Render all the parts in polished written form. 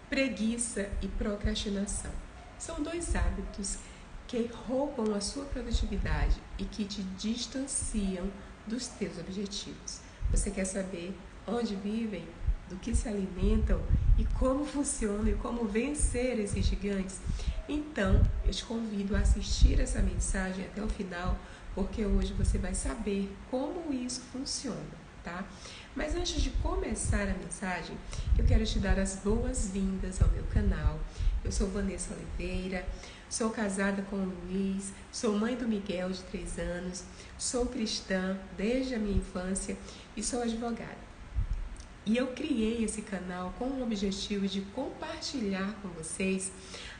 Preguiça e procrastinação são dois hábitos que roubam a sua produtividade e que te distanciam dos teus objetivos. Você quer saber onde vivem, do que se alimentam e como funcionam e como vencer esses gigantes? Então, eu te convido a assistir essa mensagem até o final, porque hoje você vai saber como isso funciona, tá? Mas antes de começar a mensagem, eu quero te dar as boas-vindas ao meu canal. Eu sou Vanessa Oliveira, sou casada com o Luiz, sou mãe do Miguel, de 3 anos, sou cristã desde a minha infância e sou advogada. E eu criei esse canal com o objetivo de compartilhar com vocês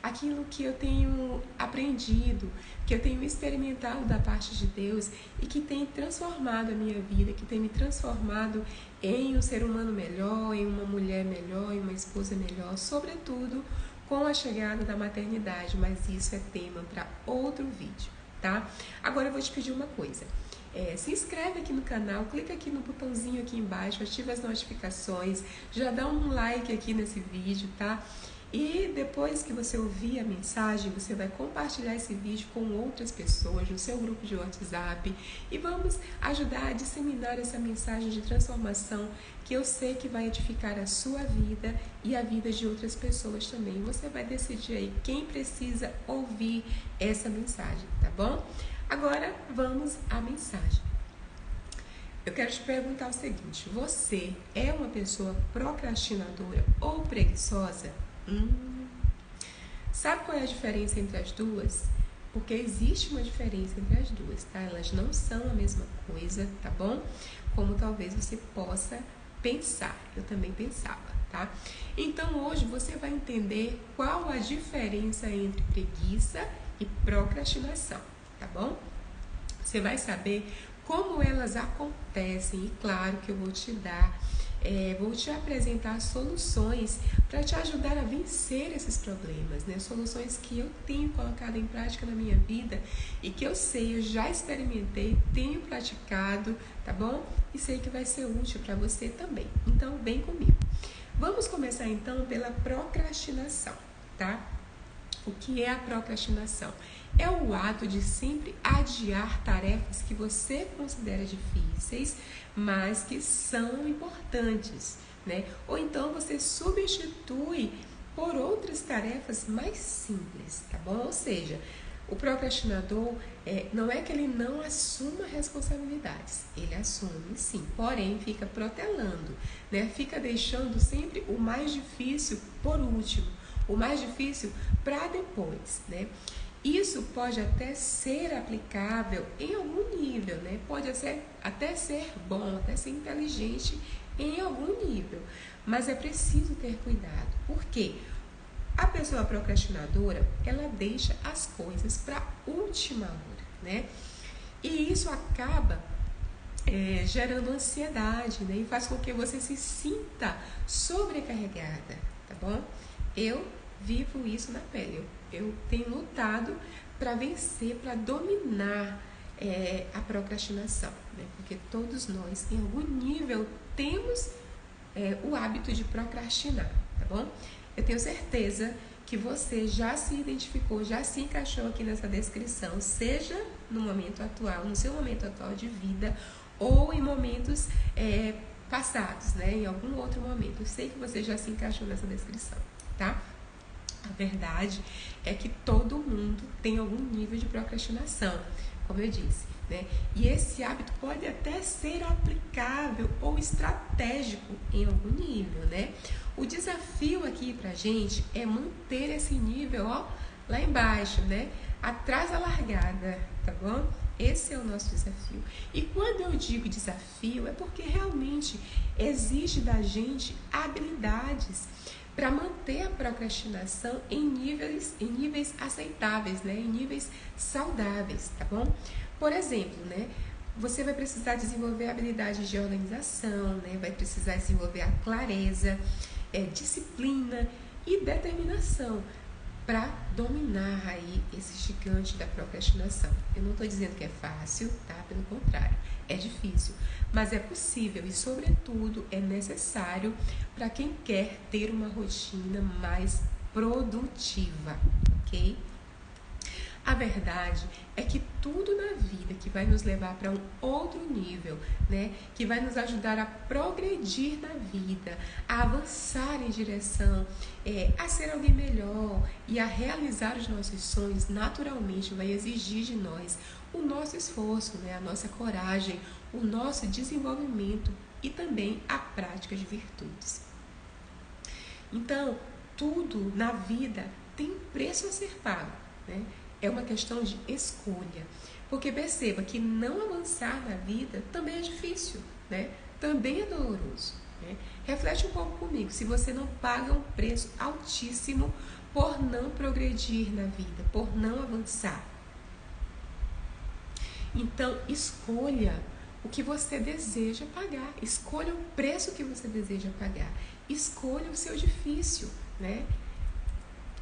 aquilo que eu tenho aprendido, que eu tenho experimentado da parte de Deus e que tem transformado a minha vida, que tem me transformado em um ser humano melhor, em uma mulher melhor, em uma esposa melhor, sobretudo com a chegada da maternidade, mas isso é tema para outro vídeo, tá? Agora eu vou te pedir uma coisa. Se inscreve aqui no canal, clica aqui no botãozinho aqui embaixo, ativa as notificações, já dá um like aqui nesse vídeo, tá? E depois que você ouvir a mensagem, você vai compartilhar esse vídeo com outras pessoas no seu grupo de WhatsApp e vamos ajudar a disseminar essa mensagem de transformação que eu sei que vai edificar a sua vida e a vida de outras pessoas também. Você vai decidir aí quem precisa ouvir essa mensagem, tá bom? Agora vamos à mensagem. Eu quero te perguntar o seguinte: você é uma pessoa procrastinadora ou preguiçosa? Sabe qual é a diferença entre as duas? Porque existe uma diferença entre as duas, tá? Elas não são a mesma coisa, tá bom? Como talvez você possa pensar. Eu também pensava, tá? Então hoje você vai entender qual a diferença entre preguiça e procrastinação, tá bom? Você vai saber como elas acontecem e claro que eu vou te apresentar soluções para te ajudar a vencer esses problemas, né? Soluções que eu tenho colocado em prática na minha vida e que eu sei, eu já experimentei, tenho praticado, tá bom? E sei que vai ser útil para você também. Então, vem comigo. Vamos começar então pela procrastinação, tá? O que é a procrastinação? É o ato de sempre adiar tarefas que você considera difíceis, mas que são importantes, né? Ou então você substitui por outras tarefas mais simples, tá bom? Ou seja, o procrastinador não é que ele não assuma responsabilidades, ele assume sim, porém fica protelando, né? Fica deixando sempre o mais difícil por último, o mais difícil para depois, né? Isso pode até ser aplicável em algum nível, né? Pode até ser bom, até ser inteligente em algum nível, mas é preciso ter cuidado, porque a pessoa procrastinadora, ela deixa as coisas para última hora, né? E isso acaba gerando ansiedade, né? E faz com que você se sinta sobrecarregada, tá bom? Eu vivo isso na pele. Eu tenho lutado para vencer, para dominar a procrastinação, né? Porque todos nós, em algum nível, temos o hábito de procrastinar, tá bom? Eu tenho certeza que você já se identificou, já se encaixou aqui nessa descrição, seja no momento atual, no seu momento atual de vida, ou em momentos passados, né? Em algum outro momento. Eu sei que você já se encaixou nessa descrição, tá? A verdade é que todo mundo tem algum nível de procrastinação, como eu disse, né? E esse hábito pode até ser aplicável ou estratégico em algum nível, né? O desafio aqui pra gente é manter esse nível, ó, lá embaixo, né? Atrás da largada, tá bom? Esse é o nosso desafio. E quando eu digo desafio, é porque realmente exige da gente habilidades para manter a procrastinação em níveis aceitáveis, né? Em níveis saudáveis, tá bom? Por exemplo, né? Você vai precisar desenvolver habilidades de organização, né? Vai precisar desenvolver a clareza, disciplina e determinação para dominar aí esse gigante da procrastinação. Eu não estou dizendo que é fácil, tá? Pelo contrário, é difícil, mas é possível e, sobretudo, é necessário para quem quer ter uma rotina mais produtiva, ok? A verdade é que tudo na vida que vai nos levar para um outro nível, né, que vai nos ajudar a progredir na vida, a avançar em direção a ser alguém melhor e a realizar os nossos sonhos, naturalmente vai exigir de nós o nosso esforço, né, a nossa coragem, o nosso desenvolvimento e também a prática de virtudes. Então, tudo na vida tem preço a ser pago, né? É uma questão de escolha. Porque perceba que não avançar na vida também é difícil, né? Também é doloroso, né? Reflete um pouco comigo. Se você não paga um preço altíssimo por não progredir na vida, por não avançar. Então, escolha o que você deseja pagar. Escolha o preço que você deseja pagar. Escolha o seu difícil, né?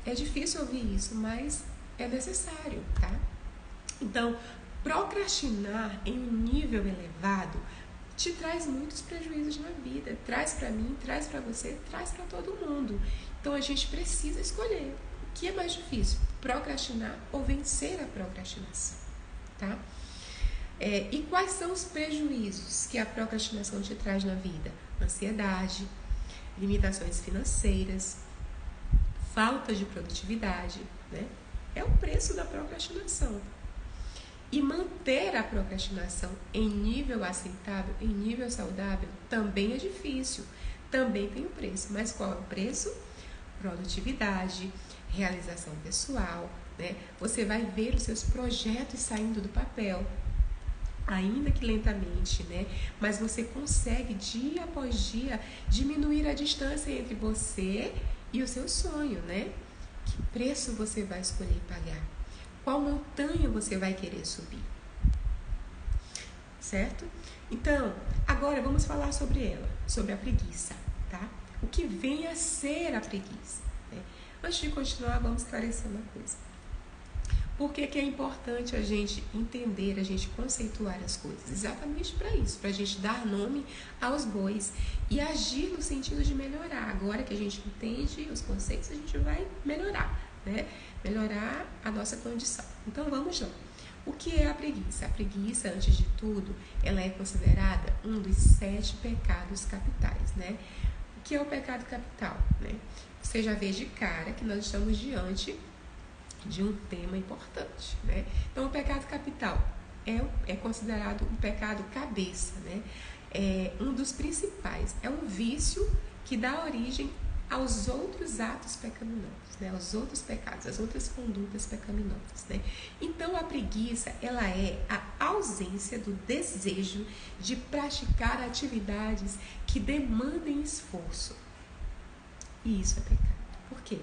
É difícil ouvir isso, mas é necessário, tá? Então, procrastinar em um nível elevado te traz muitos prejuízos na vida. Traz para mim, traz para você, traz para todo mundo. Então, a gente precisa escolher o que é mais difícil, procrastinar ou vencer a procrastinação, tá? E quais são os prejuízos que a procrastinação te traz na vida? Ansiedade, limitações financeiras, falta de produtividade, né? É o preço da procrastinação. E manter a procrastinação em nível aceitável, em nível saudável, também é difícil. Também tem um preço. Mas qual é o preço? Produtividade, realização pessoal, né? Você vai ver os seus projetos saindo do papel, ainda que lentamente, né? Mas você consegue, dia após dia, diminuir a distância entre você e o seu sonho, né? Que preço você vai escolher pagar? Qual montanha você vai querer subir? Certo? Então, agora vamos falar sobre ela, sobre a preguiça, tá? O que vem a ser a preguiça, né? Antes de continuar, vamos esclarecer uma coisa. Por que é importante a gente entender, a gente conceituar as coisas? Exatamente para isso, para a gente dar nome aos bois e agir no sentido de melhorar. Agora que a gente entende os conceitos, a gente vai melhorar, né? Melhorar a nossa condição. Então vamos lá. O que é a preguiça? A preguiça, antes de tudo, ela é considerada um dos 7 pecados capitais, né? O que é o pecado capital, né? Você já vê de cara que nós estamos diante de um tema importante, né? Então, o pecado capital é considerado um pecado cabeça, né? É um dos principais, é um vício que dá origem aos outros atos pecaminosos, né? Aos outros pecados, às outras condutas pecaminosas, né? Então, a preguiça, ela é a ausência do desejo de praticar atividades que demandem esforço. E isso é pecado. Por quê?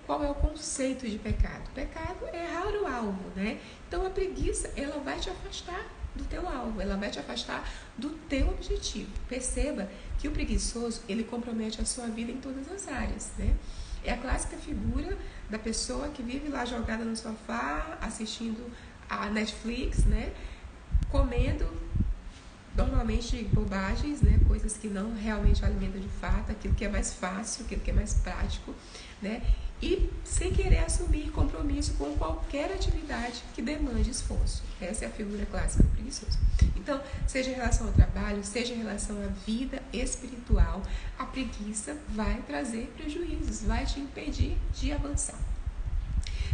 Qual é o conceito de pecado? Pecado é errar o alvo, né? Então a preguiça, ela vai te afastar do teu alvo, ela vai te afastar do teu objetivo. Perceba que o preguiçoso, ele compromete a sua vida em todas as áreas, né? É a clássica figura da pessoa que vive lá jogada no sofá, assistindo a Netflix, né? Comendo normalmente bobagens, né? Coisas que não realmente alimentam de fato, aquilo que é mais fácil, aquilo que é mais prático, né? E sem querer assumir compromisso com qualquer atividade que demande esforço. Essa é a figura clássica do preguiçoso. Então, seja em relação ao trabalho, seja em relação à vida espiritual, a preguiça vai trazer prejuízos, vai te impedir de avançar.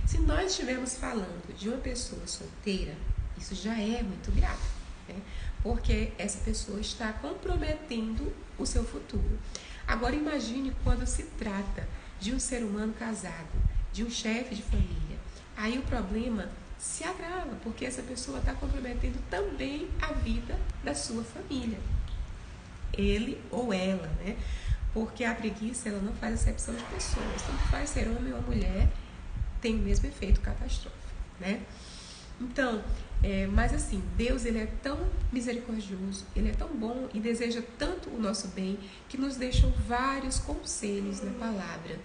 Se nós estivermos falando de uma pessoa solteira, isso já é muito grave, né? Porque essa pessoa está comprometendo o seu futuro. Agora imagine quando se trata de um ser humano casado, de um chefe de família. Aí o problema se agrava, porque essa pessoa está comprometendo também a vida da sua família. Ele ou ela, né? Porque a preguiça, ela não faz acepção de pessoas. Tanto faz ser homem ou mulher, tem o mesmo efeito catastrófico, né? Então, mas assim, Deus ele é tão misericordioso, ele é tão bom e deseja tanto o nosso bem que nos deixou vários conselhos na palavra,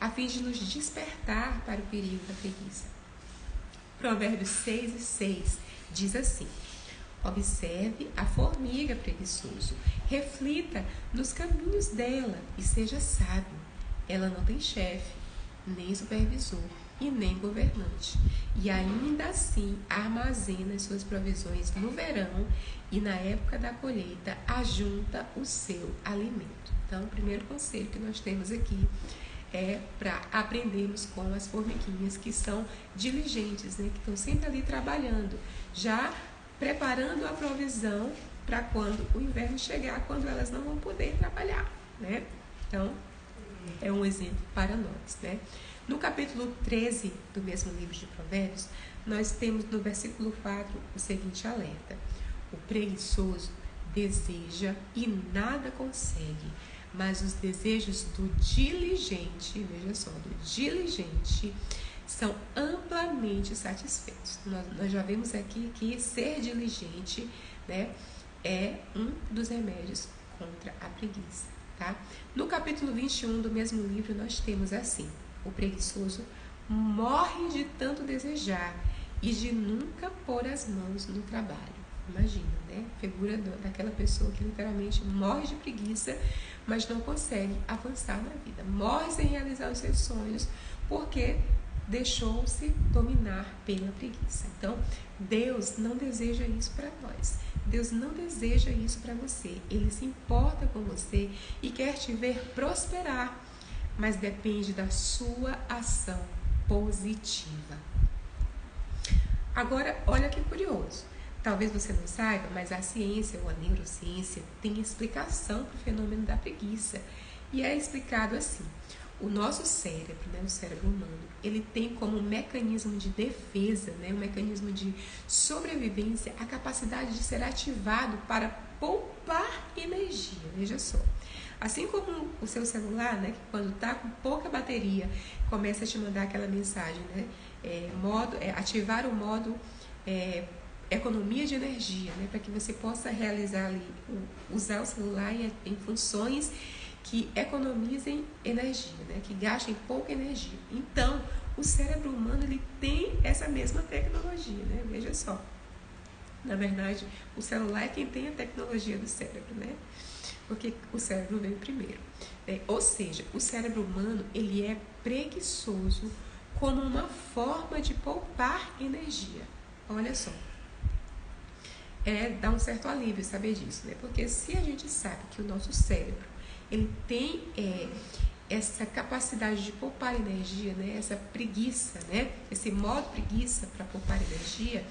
a fim de nos despertar para o perigo da preguiça. Provérbios 6:6 diz assim: observe a formiga preguiçoso, reflita nos caminhos dela e seja sábio. Ela não tem chefe, nem supervisor e nem governante, e ainda assim armazena as suas provisões no verão e na época da colheita ajunta o seu alimento. Então, o primeiro conselho que nós temos aqui é para aprendermos com as formiguinhas que são diligentes, né? Que estão sempre ali trabalhando, já preparando a provisão para quando o inverno chegar, quando elas não vão poder trabalhar, né? Então, é um exemplo para nós, né? No capítulo 13 do mesmo livro de Provérbios, nós temos no versículo 4 o seguinte alerta: o preguiçoso deseja e nada consegue, mas os desejos do diligente, veja só, do diligente, são amplamente satisfeitos. Nós já vimos aqui que ser diligente, né, é um dos remédios contra a preguiça, tá? No capítulo 21 do mesmo livro, nós temos assim: o preguiçoso morre de tanto desejar e de nunca pôr as mãos no trabalho. Imagina, né? Figura daquela pessoa que literalmente morre de preguiça, mas não consegue avançar na vida. Morre sem realizar os seus sonhos, porque deixou-se dominar pela preguiça. Então, Deus não deseja isso para nós. Deus não deseja isso para você. Ele se importa com você e quer te ver prosperar, mas depende da sua ação positiva. Agora, olha que curioso. Talvez você não saiba, mas a ciência ou a neurociência tem explicação para o fenômeno da preguiça. E é explicado assim: o nosso cérebro, né, o cérebro humano, ele tem como um mecanismo de defesa, né, um mecanismo de sobrevivência, a capacidade de ser ativado para poupar energia. Veja só. Assim como o seu celular, né, que quando está com pouca bateria, começa a te mandar aquela mensagem, né, ativar o modo economia de energia, né, para que você possa realizar ali, usar o celular em funções que economizem energia, né, que gastem pouca energia. Então, o cérebro humano ele tem essa mesma tecnologia, né? Veja só. Na verdade, o celular é quem tem a tecnologia do cérebro, né? Porque o cérebro veio primeiro. Ou seja, o cérebro humano ele é preguiçoso como uma forma de poupar energia. Olha só. Dá um certo alívio saber disso, né? Porque se a gente sabe que o nosso cérebro ele tem essa capacidade de poupar energia, né? Essa preguiça, né? Esse modo preguiça para poupar energia,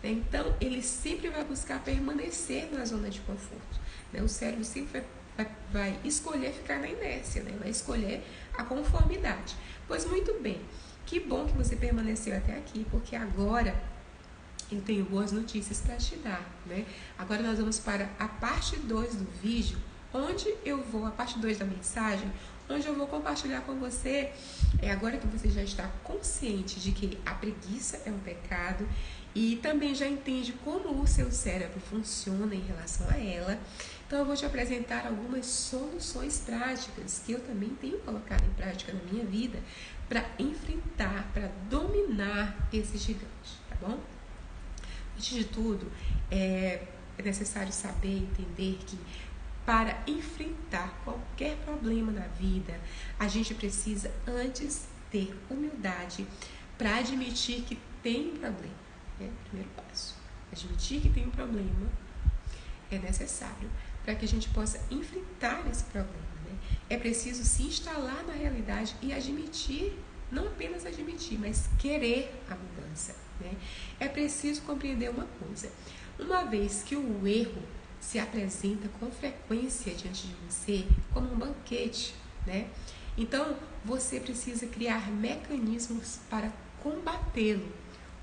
né? Então ele sempre vai buscar permanecer na zona de conforto, né? O cérebro sempre vai escolher ficar na inércia, né? Vai escolher a conformidade. Pois muito bem, que bom que você permaneceu até aqui, porque agora eu tenho boas notícias para te dar, né? Agora nós vamos para a parte 2 do vídeo, a parte 2 da mensagem, onde eu vou compartilhar com você, agora que você já está consciente de que a preguiça é um pecado e também já entende como o seu cérebro funciona em relação a ela. Então eu vou te apresentar algumas soluções práticas que eu também tenho colocado em prática na minha vida para enfrentar, para dominar esse gigante, tá bom? Antes de tudo, é necessário saber e entender que para enfrentar qualquer problema na vida, a gente precisa antes ter humildade para admitir que tem um problema. É o primeiro passo. Admitir que tem um problema é necessário para que a gente possa enfrentar esse problema, né? É preciso se instalar na realidade e admitir, não apenas admitir, mas querer a mudança, né? É preciso compreender uma coisa: uma vez que o erro se apresenta com frequência diante de você como um banquete, né? Então, você precisa criar mecanismos para combatê-lo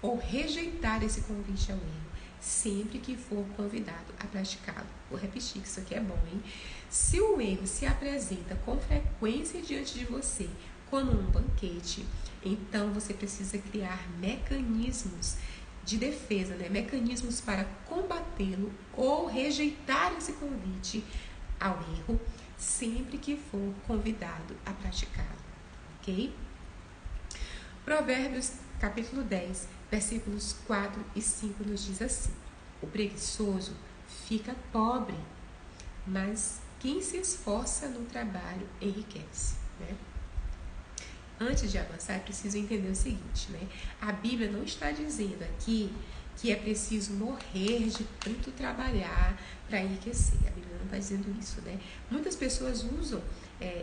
ou rejeitar esse convite ao erro, sempre que for convidado a praticá-lo. Vou repetir que isso aqui é bom, hein? Se o erro se apresenta com frequência diante de você como um banquete, então você precisa criar mecanismos de defesa, né? Mecanismos para combatê-lo ou rejeitar esse convite ao erro sempre que for convidado a praticá-lo, ok? Provérbios capítulo 10, versículos 4 e 5 nos diz assim: o preguiçoso fica pobre, mas quem se esforça no trabalho enriquece, né? Antes de avançar, é preciso entender o seguinte, né? A Bíblia não está dizendo aqui que é preciso morrer de tanto trabalhar para enriquecer. A Bíblia não está dizendo isso, né? Muitas pessoas usam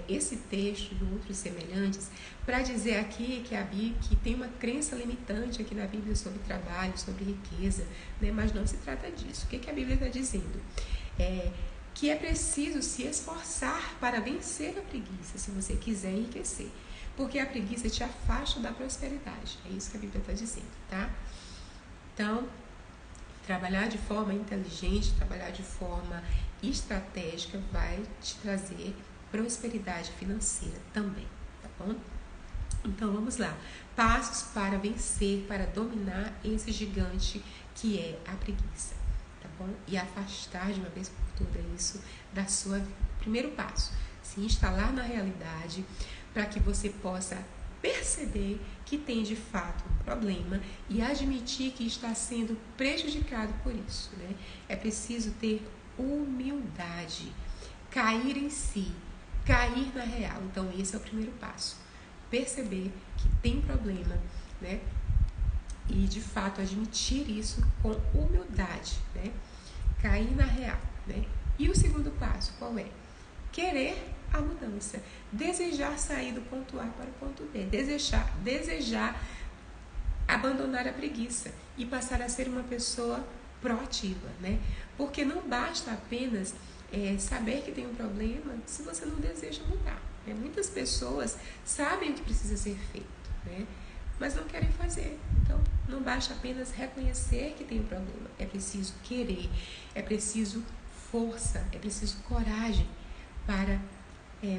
esse texto e outros semelhantes para dizer aqui que a Bíblia, que tem uma crença limitante aqui na Bíblia sobre trabalho, sobre riqueza, né? Mas não se trata disso. O que a Bíblia está dizendo? Que é preciso se esforçar para vencer a preguiça, se você quiser enriquecer. Porque a preguiça te afasta da prosperidade. É isso que a Bíblia está dizendo, tá? Então, trabalhar de forma inteligente, trabalhar de forma estratégica vai te trazer prosperidade financeira também, tá bom? Então, vamos lá. Passos para vencer, para dominar esse gigante que é a preguiça, tá bom? E afastar de uma vez por todas isso da sua vida. Primeiro passo, se instalar na realidade, para que você possa perceber que tem de fato um problema e admitir que está sendo prejudicado por isso, né? É preciso ter humildade, cair em si, cair na real. Então esse é o primeiro passo, perceber que tem problema, né? E de fato admitir isso com humildade, né? Cair na real, né? E o segundo passo qual é? Querer a mudança, desejar sair do ponto A para o ponto B, desejar abandonar a preguiça e passar a ser uma pessoa proativa, né? Porque não basta apenas saber que tem um problema se você não deseja mudar, né? Muitas pessoas sabem o que precisa ser feito, né? Mas não querem fazer. Então, não basta apenas reconhecer que tem um problema, é preciso querer, é preciso força, é preciso coragem para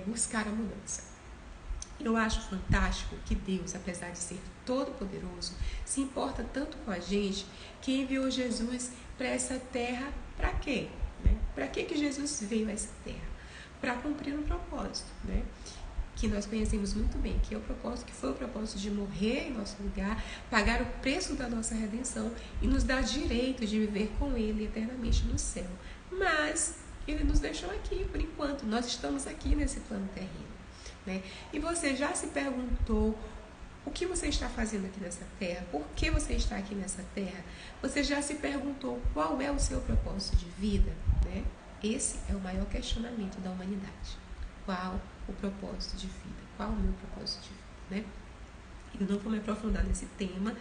buscar a mudança. Eu acho fantástico que Deus, apesar de ser todo-poderoso, se importa tanto com a gente que enviou Jesus para essa terra. Para quê? Né? Para que Jesus veio a essa terra? Para cumprir um propósito, né? Que nós conhecemos muito bem, que é o propósito, que foi o propósito de morrer em nosso lugar, pagar o preço da nossa redenção e nos dar direito de viver com Ele eternamente no céu. Mas Ele nos deixou aqui, por enquanto. Nós estamos aqui nesse plano terreno, né? E você já se perguntou o que você está fazendo aqui nessa terra? Por que você está aqui nessa terra? Você já se perguntou qual é o seu propósito de vida, né? Esse é o maior questionamento da humanidade. Qual o propósito de vida? Qual o meu propósito de vida, né? Eu não vou me aprofundar nesse tema,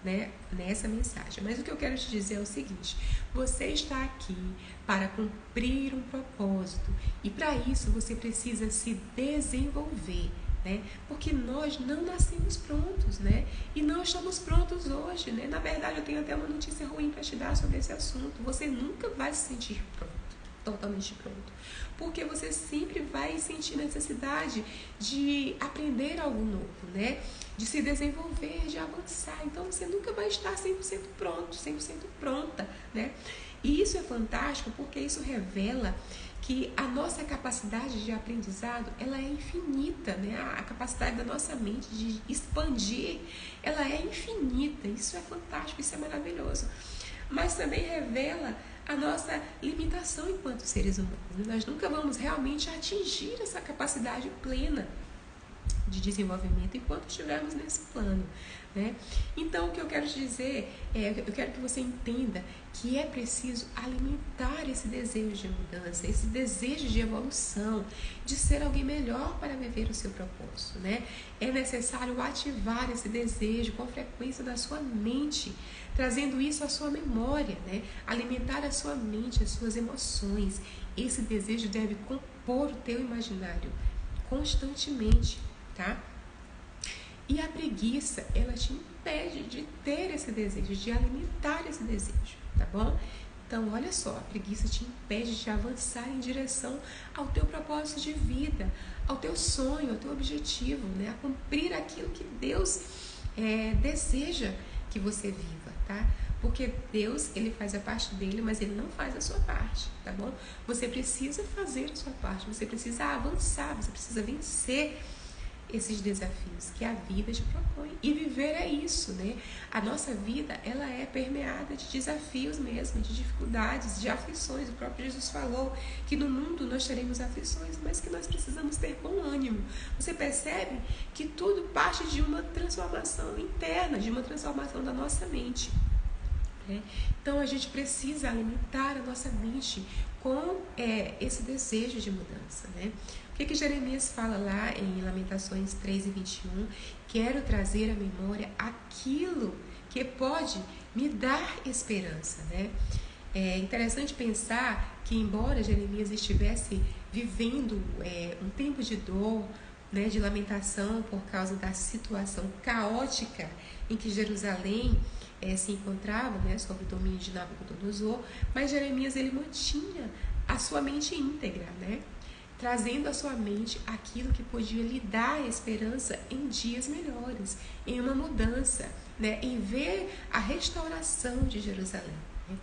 né, nessa mensagem, mas o que eu quero te dizer é o seguinte: você está aqui para cumprir um propósito e para isso você precisa se desenvolver, né? Porque nós não nascemos prontos, né? E não estamos prontos hoje, né? Na verdade, eu tenho até uma notícia ruim para te dar sobre esse assunto. Você nunca vai se sentir pronto, totalmente pronto, porque você sempre vai sentir necessidade de aprender algo novo, né? De se desenvolver, de avançar. Então você nunca vai estar 100% pronto, 100% pronta, né? E isso é fantástico porque isso revela que a nossa capacidade de aprendizado, ela é infinita, né? A capacidade da nossa mente de expandir, ela é infinita. Isso é fantástico, isso é maravilhoso. Mas também revela a nossa limitação enquanto seres humanos. Nós nunca vamos realmente atingir essa capacidade plena de desenvolvimento enquanto estivermos nesse plano, né? Então, o que eu quero te dizer eu quero que você entenda que é preciso alimentar esse desejo de mudança, esse desejo de evolução, de ser alguém melhor para viver o seu propósito, né? É necessário ativar esse desejo com frequência da sua mente, trazendo isso à sua memória, né? Alimentar a sua mente, as suas emoções. Esse desejo deve compor o teu imaginário constantemente, tá? E a preguiça, ela te impede de ter esse desejo, de alimentar esse desejo, tá bom? Então, olha só, a preguiça te impede de avançar em direção ao teu propósito de vida, ao teu sonho, ao teu objetivo, né? A cumprir aquilo que Deus deseja que você viva, tá? Porque Deus, ele faz a parte dele, mas ele não faz a sua parte, tá bom? Você precisa fazer a sua parte, você precisa avançar, você precisa vencer esses desafios que a vida te propõe. E viver é isso, né? A nossa vida, ela é permeada de desafios mesmo, de dificuldades, de aflições. O próprio Jesus falou que no mundo nós teremos aflições, mas que nós precisamos ter bom ânimo. Você percebe que tudo parte de uma transformação interna, de uma transformação da nossa mente. Então a gente precisa alimentar a nossa mente com esse desejo de mudança, né? O que Jeremias fala lá em Lamentações 3:21? Quero trazer à memória aquilo que pode me dar esperança, né? É interessante pensar que, embora Jeremias estivesse vivendo um tempo de dor, né, de lamentação por causa da situação caótica em que Jerusalém se encontrava, né, sob o domínio de Nabucodonosor, mas Jeremias, ele mantinha a sua mente íntegra, né, trazendo à sua mente aquilo que podia lhe dar esperança em dias melhores, em uma mudança, né, em ver a restauração de Jerusalém. Né?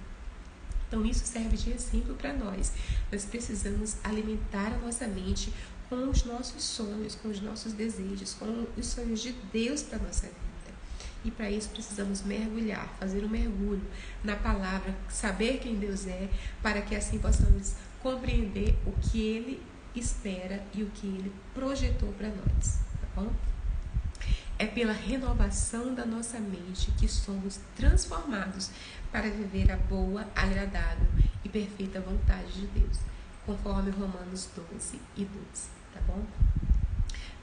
Então isso serve de exemplo para nós. Nós precisamos alimentar a nossa mente com os nossos sonhos, com os nossos desejos, com os sonhos de Deus para a nossa vida. E para isso precisamos mergulhar, fazer um mergulho na palavra, saber quem Deus é, para que assim possamos compreender o que Ele espera e o que Ele projetou para nós, tá bom? É pela renovação da nossa mente que somos transformados para viver a boa, agradável e perfeita vontade de Deus, conforme Romanos 12:12, tá bom?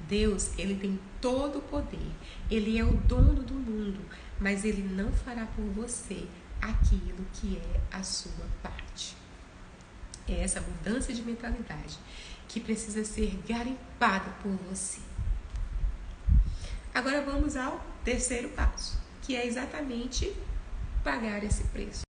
Deus, ele tem todo o poder, ele é o dono do mundo, mas ele não fará por você aquilo que é a sua parte. É essa mudança de mentalidade que precisa ser garimpada por você. Agora vamos ao terceiro passo, que é exatamente pagar esse preço.